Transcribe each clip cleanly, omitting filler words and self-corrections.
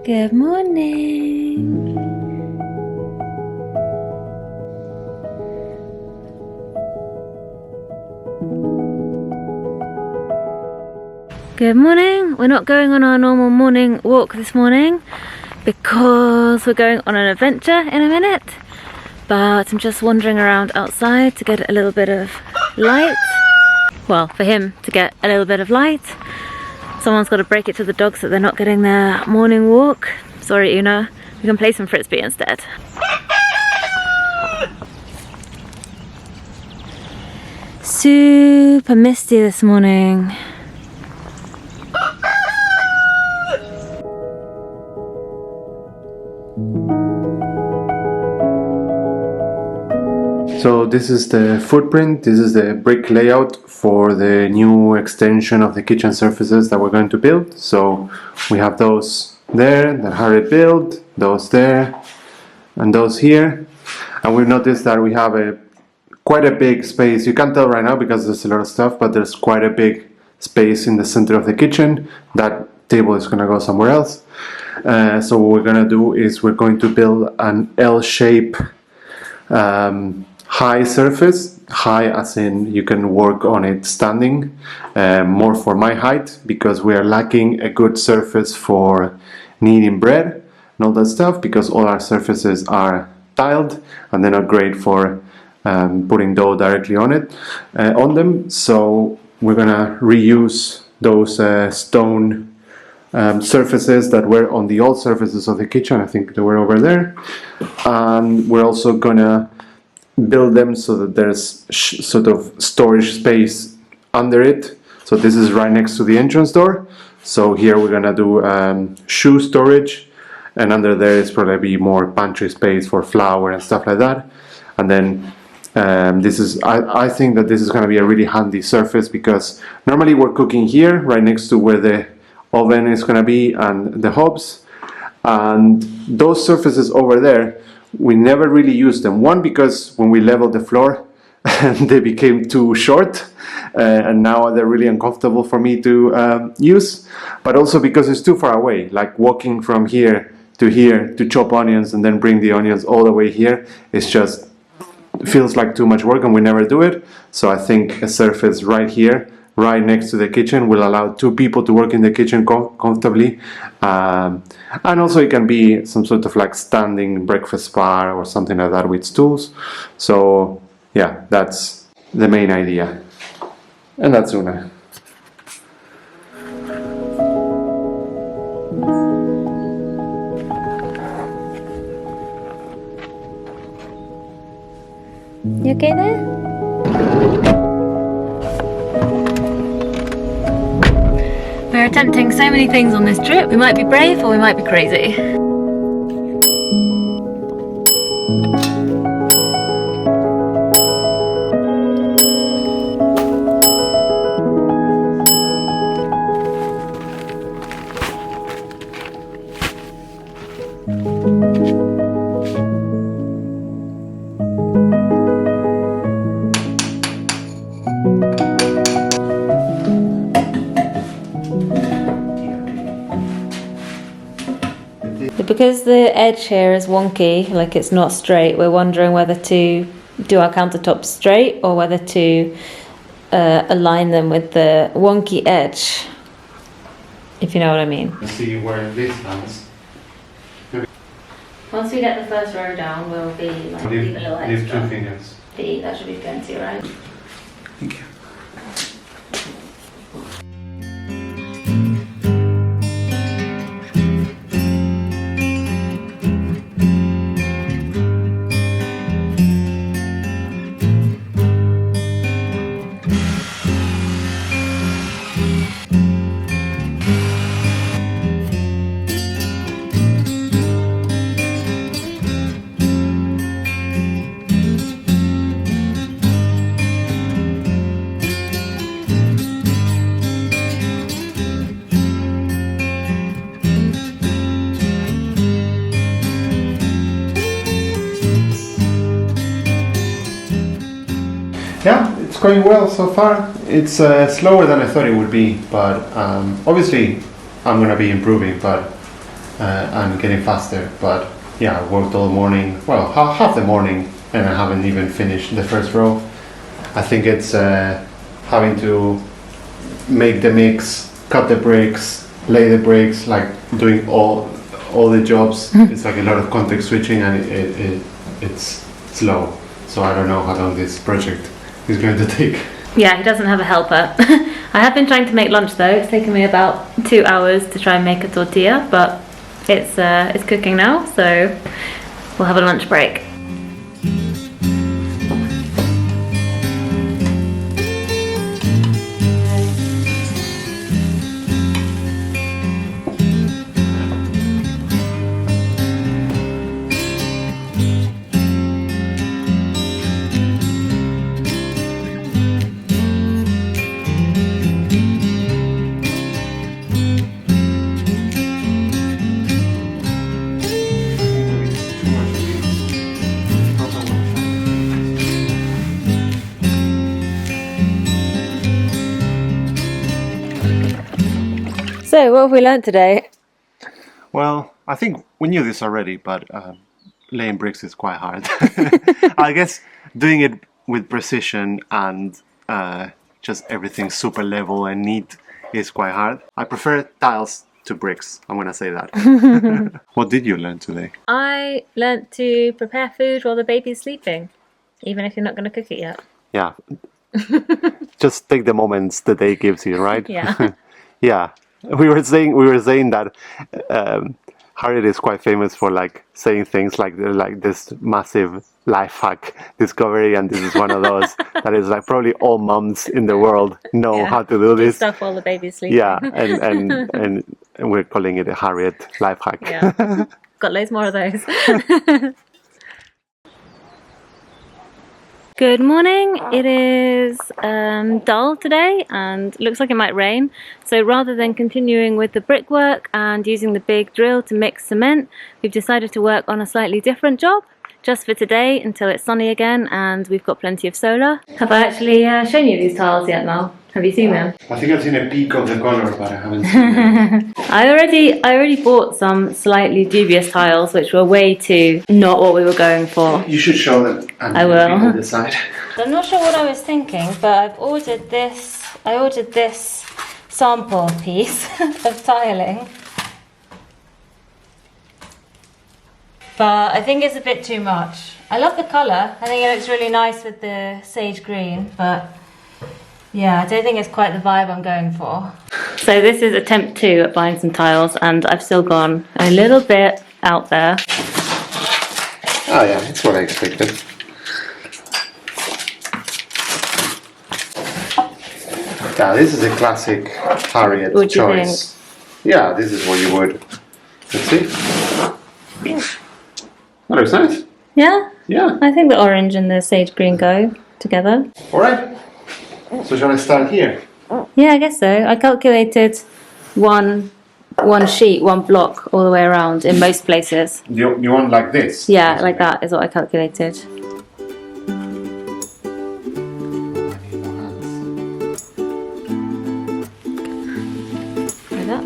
Good morning. Good morning. We're not going on our normal morning walk this morning because we're going on an adventure in a minute, but I'm just wandering around outside to get a little bit of light. Well, for him to get a little bit of light. Someone's got to break it to the dogs that they're not getting their morning walk. Sorry, Una. We can play some frisbee instead. Super misty this morning. So this is the footprint, this is the brick layout for the new extension of the kitchen surfaces that we're going to build. So we have those there that Harriet built, those there, and those here. And we've noticed that we have quite a big space. You can't tell right now because there's a lot of stuff, but there's quite a big space in the center of the kitchen. That table is going to go somewhere else. So what we're going to do is we're going to build an L-shape high surface, high as in you can work on it standing, more for my height because we are lacking a good surface for kneading bread and all that stuff because all our surfaces are tiled and they're not great for putting dough directly on them. So we're gonna reuse those stone surfaces that were on the old surfaces of the kitchen. I think they were over there, and we're also gonna build them so that there's sort of storage space under it. So this is right next to the entrance door. So here we're gonna do shoe storage, and under there is probably be more pantry space for flour and stuff like that. And then this is I think that this is gonna be a really handy surface because normally we're cooking here right next to where the oven is gonna be and the hobs, and those surfaces over there we never really used them. One, because when we leveled the floor they became too short, and now they're really uncomfortable for me to use, but also because it's too far away. Like walking from here to chop onions and then bring the onions all the way here, it's just feels like too much work and we never do it. So I think a surface right here, right next to the kitchen, will allow two people to work in the kitchen comfortably, and also it can be some sort of like standing breakfast bar or something like that with stools. So yeah, that's the main idea, and that's Una. You okay there? We're attempting so many things on this trip. We might be brave or we might be crazy. Because the edge here is wonky, like it's not straight, we're wondering whether to do our countertops straight or whether to align them with the wonky edge, if you know what I mean. Let's see where this lands. Once we get the first row down, we'll be like leave a little extra. Leave 2 fingers. That should be plenty, right? Thank you. Yeah, it's going well so far. It's slower than I thought it would be, but obviously I'm going to be improving, but and getting faster. But yeah, I worked all morning, well, half the morning, and I haven't even finished the first row. I think it's having to make the mix, cut the bricks, lay the bricks, like doing all the jobs. It's like a lot of context switching, and it's slow. So I don't know how long this project is going to take. Yeah, he doesn't have a helper. I have been trying to make lunch though. It's taken me about 2 hours to try and make a tortilla, but it's cooking now, so we'll have a lunch break. So, what have we learned today? Well, I think we knew this already, but laying bricks is quite hard. I guess doing it with precision and just everything super level and neat is quite hard. I prefer tiles to bricks, I'm gonna say that. What did you learn today? I learnt to prepare food while the baby's sleeping, even if you're not going to cook it yet. Yeah, just take the moments the day gives you, right? Yeah. Yeah. We were saying that Harriet is quite famous for like saying things like this massive life hack discovery, and this is one of those that is like probably all mums in the world know how to do this stuff while the baby's sleeping. Yeah, and we're calling it a Harriet life hack. Yeah, got loads more of those. Good morning. It is dull today and looks like it might rain. So rather than continuing with the brickwork and using the big drill to mix cement, we've decided to work on a slightly different job just for today until it's sunny again and we've got plenty of solar. Have I actually shown you these tiles yet, Mel? Have you seen them? I think I've seen a peek of the color, but I haven't seen them. I already bought some slightly dubious tiles, which were way too not what we were going for. You should show them, and I will. people decide. I'm not sure what I was thinking, but I've ordered this. I ordered this sample piece of tiling, but I think it's a bit too much. I love the colour. I think it looks really nice with the sage green, but yeah, I don't think it's quite the vibe I'm going for. So this is attempt 2 at buying some tiles, and I've still gone a little bit out there. Oh yeah, that's what I expected. Yeah, this is a classic Harriet What do you choice. Yeah, this is what you would. Let's see. That looks nice. Yeah? Yeah. I think the orange and the sage green go together. Alright. So shall I start here? Yeah, I guess so. I calculated one sheet, one block all the way around in most places. You want like this? Yeah, like that is what I calculated. Like that.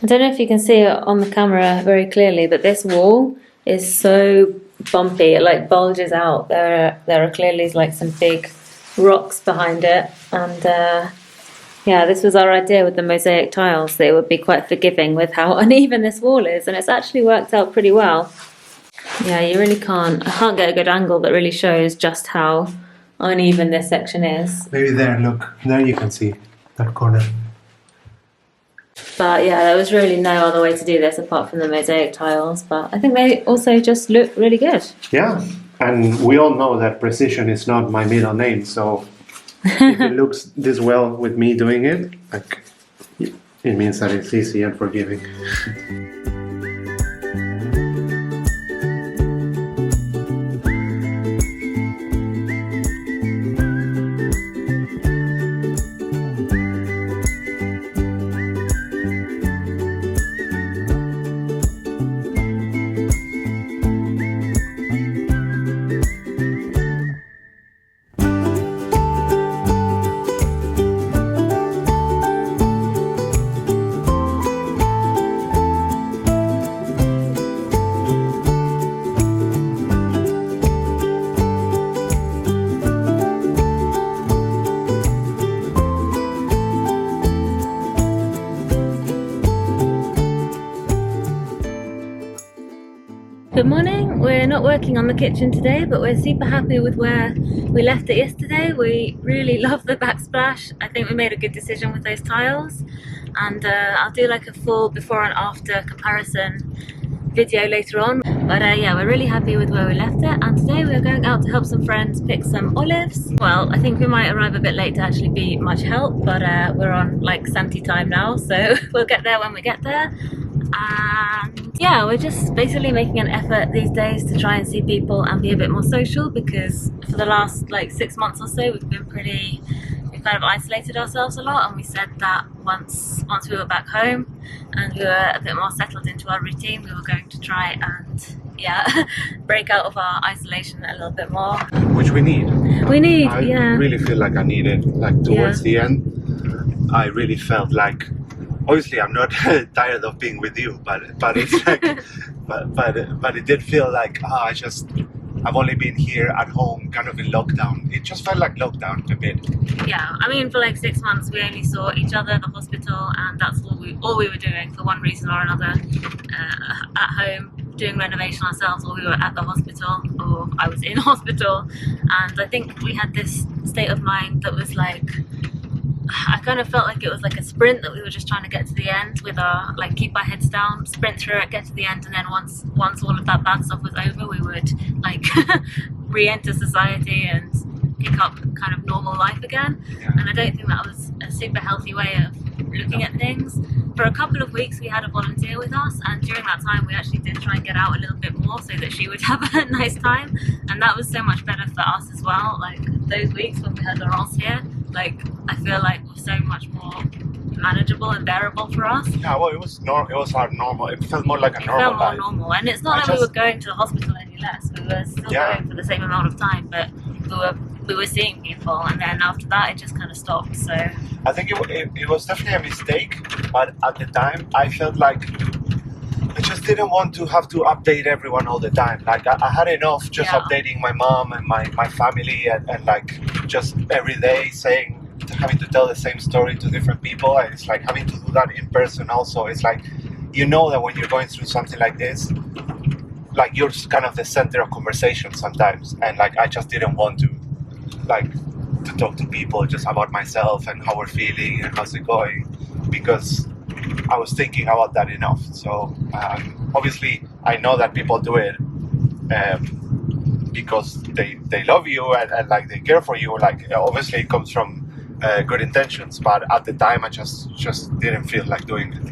I don't know if you can see it on the camera very clearly, but this wall is so bumpy. It like bulges out. There are clearly like some big rocks behind it, and yeah, this was our idea with the mosaic tiles, that it would be quite forgiving with how uneven this wall is, and it's actually worked out pretty well. Yeah, you really can't. I can't get a good angle that really shows just how uneven this section is. Maybe there, look, there you can see that corner. But yeah, there was really no other way to do this apart from the mosaic tiles. But I think they also just look really good. Yeah, and we all know that precision is not my middle name, so if it looks this well with me doing it, like, it means that it's easy and forgiving. Good morning. We're not working on the kitchen today, but we're super happy with where we left it yesterday. We really love the backsplash. I think we made a good decision with those tiles, and I'll do like a full before and after comparison video later on. But yeah, we're really happy with where we left it, and today we're going out to help some friends pick some olives. Well, I think we might arrive a bit late to actually be much help, but we're on like Santi time now, so we'll get there when we get there. And yeah, we're just basically making an effort these days to try and see people and be a bit more social, because for the last like 6 months or so we've kind of isolated ourselves a lot, and we said that once we were back home and we were a bit more settled into our routine, we were going to try and break out of our isolation a little bit more. Which we need. I Yeah. really feel like I need it, like towards the end. I really felt like, obviously I'm not tired of being with you, but it's like, but it did feel like, I've only been here at home, kind of in lockdown. It just felt like lockdown a bit. Yeah, I mean, for like 6 months we only saw each other at the hospital, and that's all we were doing for one reason or another, at home doing renovation ourselves, or we were at the hospital, or I was in hospital. And I think we had this state of mind that was like, I kind of felt like it was like a sprint, that we were just trying to get to the end with our, like, keep our heads down, sprint through it, get to the end, and then once all of that bad stuff was over, we would like re-enter society and pick up kind of normal life again. And I don't think that was a super healthy way of looking at things. For a couple of weeks we had a volunteer with us, and during that time we actually did try and get out a little bit more so that she would have a nice time, and that was so much better for us as well. Like, those weeks when we had Laurence here, like, I feel like it was so much more manageable and bearable for us. Yeah, well, it was our normal. It felt more like a normal life. It felt more normal, and it's not like we were going to the hospital any less. We were still going for the same amount of time, but we were seeing people, and then after that it just kind of stopped. So I think it was definitely a mistake, but at the time I felt like I just didn't want to have to update everyone all the time. Like, I had enough just updating my mom and my family, and like just every day having to tell the same story to different people, and it's like having to do that in person also. It's like, you know that when you're going through something like this, like, you're kind of the center of conversation sometimes, and like I just didn't want to talk to people just about myself and how we're feeling and how's it going, because I was thinking about that enough. So obviously I know that people do it because they love you and like they care for you. Like, obviously it comes from good intentions, but at the time I just didn't feel like doing it.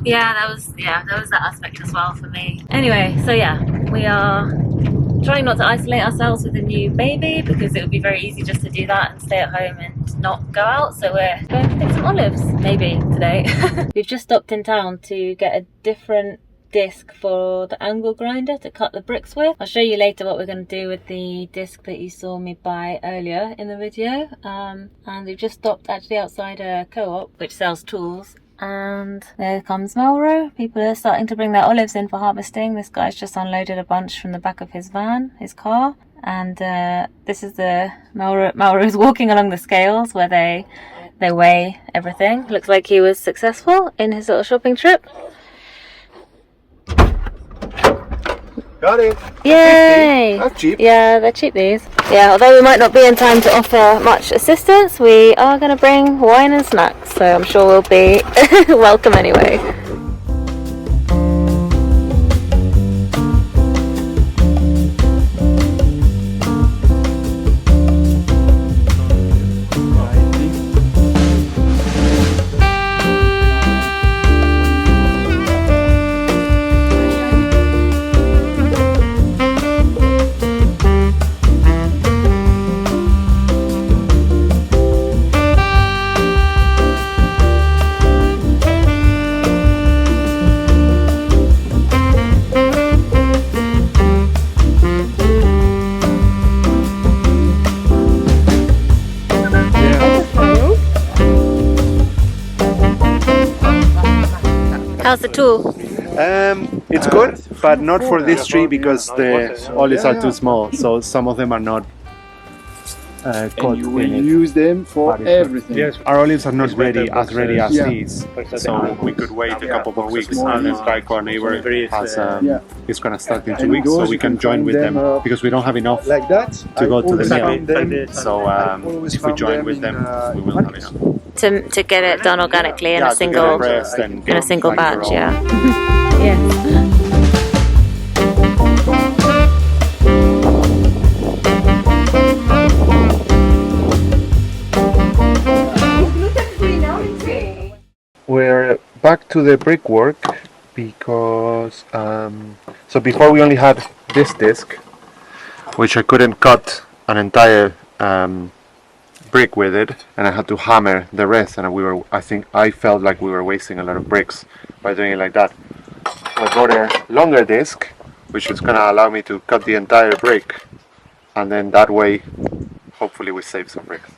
there was that aspect as well for me. Anyway, so yeah, we are trying not to isolate ourselves with a new baby, because it would be very easy just to do that and stay at home and not go out. So we're going to pick some olives, maybe today. We've just stopped in town to get a different disc for the angle grinder to cut the bricks with. I'll show you later what we're going to do with the disc that you saw me buy earlier in the video. And we've just stopped actually outside a co-op which sells tools. And there comes Mauro. People are starting to bring their olives in for harvesting. This guy's just unloaded a bunch from the back of his car. And this is Mauro's walking along the scales where they weigh everything. Looks like he was successful in his little shopping trip. Got it. Yay! 50. That's cheap. Yeah, they're cheap these. Yeah, although we might not be in time to offer much assistance, we are going to bring wine and snacks, so I'm sure we'll be welcome anyway. How's the tool? It's good, but not for this tree because the olives are too small. So some of them are not caught You will in it. use them for everything. Yes, our olives are not ready as Yeah. these, so we could wait a couple more weeks. And then like our neighbor has, is gonna start in 2 And weeks, so those we you can can join find with them them, because we don't have enough Like that. to go to the always mill. found them- So always if we found join them with in, them, we will have enough. To get it done organically in Yeah, a to get single it pressed and in a single like batch, your own. yeah. Yeah. We're back to the brickwork because so before we only had this disc, which I couldn't cut an entire brick with it, and I had to hammer the rest, and I felt like we were wasting a lot of bricks by doing it like that. I got a longer disc, which is gonna allow me to cut the entire brick, and then that way, hopefully, we save some bricks.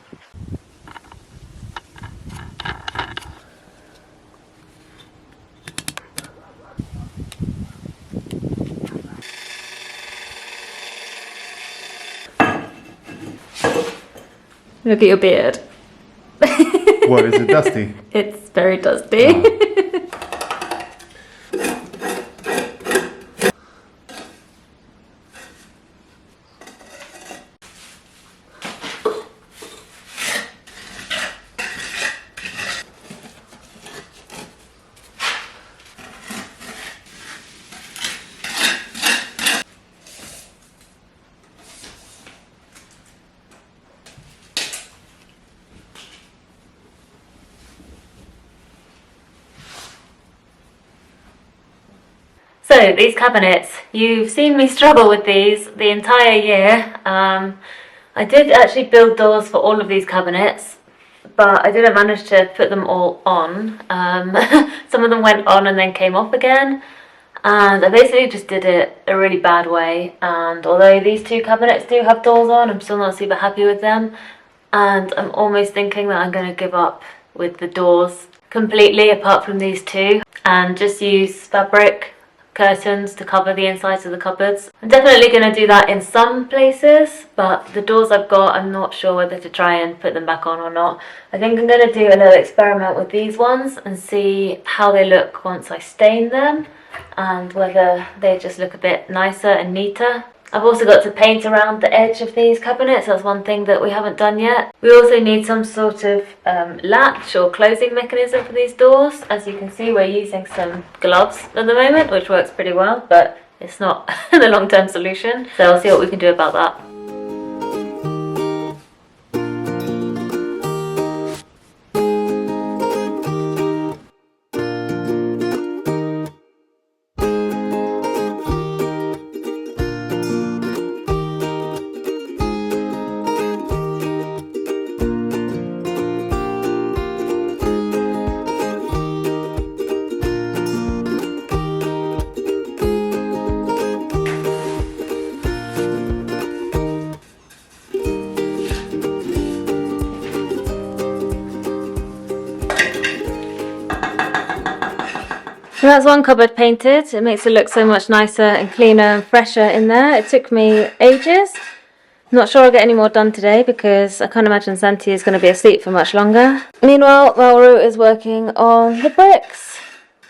Look at your beard. What, is it dusty? It's very dusty. So these cabinets, you've seen me struggle with these the entire year. I did actually build doors for all of these cabinets, but I didn't manage to put them all on. Some of them went on and then came off again, and I basically just did it a really bad way. And although these two cabinets do have doors on, I'm still not super happy with them, and I'm almost thinking that I'm going to give up with the doors completely apart from these two and just use fabric curtains to cover the insides of the cupboards. I'm definitely going to do that in some places, but the doors I've got, I'm not sure whether to try and put them back on or not. I think I'm going to do a little experiment with these ones and see how they look once I stain them and whether they just look a bit nicer and neater. I've also got to paint around the edge of these cabinets. That's one thing that we haven't done yet. We also need some sort of latch or closing mechanism for these doors. As you can see, we're using some gloves at the moment, which works pretty well, but it's not the long-term solution. So I'll see what we can do about that. So that's one cupboard painted. It makes it look so much nicer and cleaner and fresher in there. It took me ages. I'm not sure I'll get any more done today because I can't imagine Santi is going to be asleep for much longer. Meanwhile, Mauro is working on the bricks.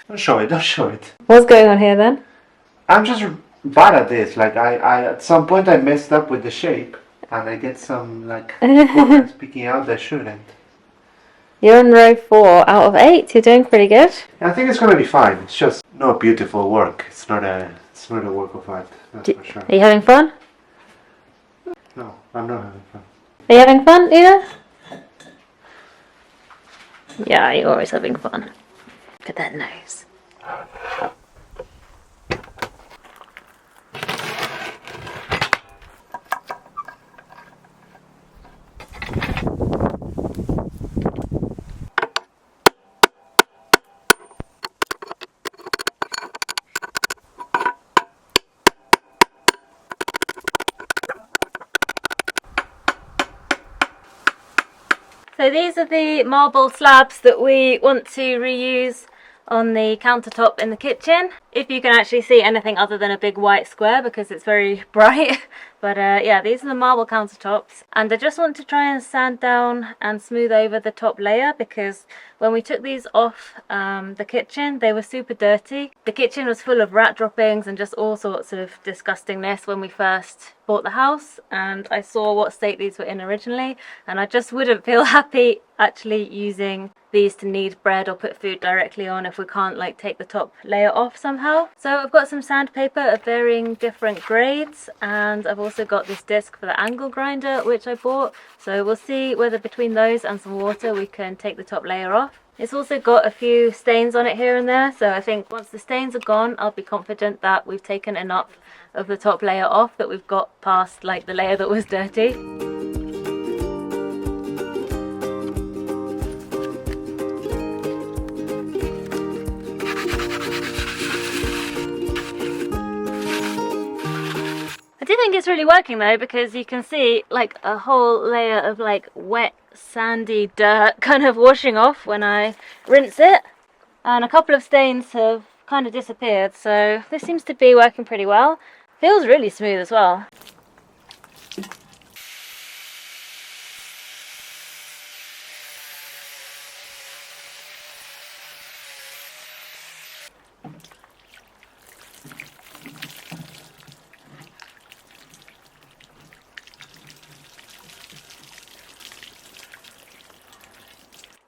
Don't show it, don't show it. What's going on here then? I'm just bad at this. Like I at some point I messed up with the shape, and I get some like corners peeking out that shouldn't. You're on row 4 out of 8. You're doing pretty good. I think it's gonna be fine. It's just not beautiful work. It's not a work of art. That's for sure. Are you having fun? No, I'm not having fun. Are you having fun, Ina? Yeah, you're always having fun. Look at that nose. So these are the marble slabs that we want to reuse on the countertop in the kitchen. If you can actually see anything other than a big white square because it's very bright. But yeah, these are the marble countertops, and I just want to try and sand down and smooth over the top layer because when we took these off the kitchen, they were super dirty. The kitchen was full of rat droppings and just all sorts of disgustingness when we first bought the house, and I saw what state these were in originally, and I just wouldn't feel happy actually using these to knead bread or put food directly on if we can't like take the top layer off somehow. So I've got some sandpaper of varying different grades, and I've also got this disc for the angle grinder which I bought, so we'll see whether between those and some water we can take the top layer off. It's also got a few stains on it here and there, so I think once the stains are gone I'll be confident that we've taken enough of the top layer off that we've got past like the layer that was dirty. I do think it's really working though, because you can see like a whole layer of like wet sandy dirt kind of washing off when I rinse it, and a couple of stains have kind of disappeared, so this seems to be working pretty well. Feels really smooth as well.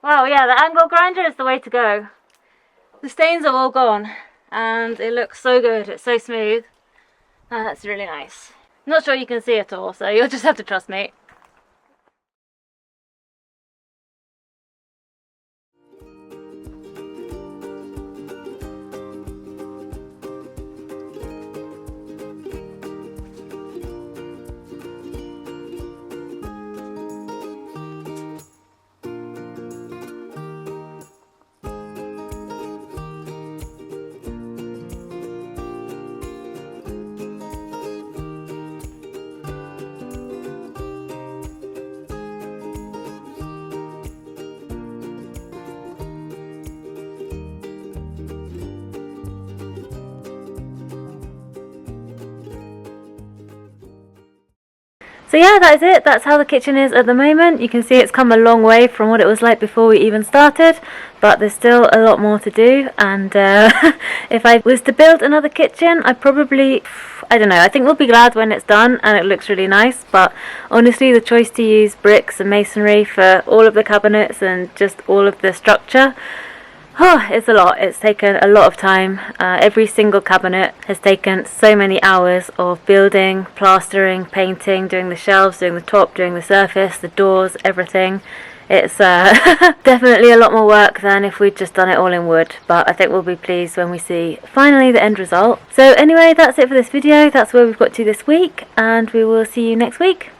Wow, yeah, the angle grinder is the way to go. The stains are all gone and it looks so good, it's so smooth. That's really nice. Not sure you can see it all, so you'll just have to trust me. So yeah, that is it. That's how the kitchen is at the moment. You can see it's come a long way from what it was like before we even started, but there's still a lot more to do, and if I was to build another kitchen, I probably, I don't know, I think we'll be glad when it's done and it looks really nice. But honestly, the choice to use bricks and masonry for all of the cabinets and just all of the structure, it's a lot. It's taken a lot of time. Every single cabinet has taken so many hours of building, plastering, painting, doing the shelves, doing the top, doing the surface, the doors, everything. It's definitely a lot more work than if we'd just done it all in wood, but I think we'll be pleased when we see finally the end result. So anyway, that's it for this video. That's where we've got to this week, and we will see you next week.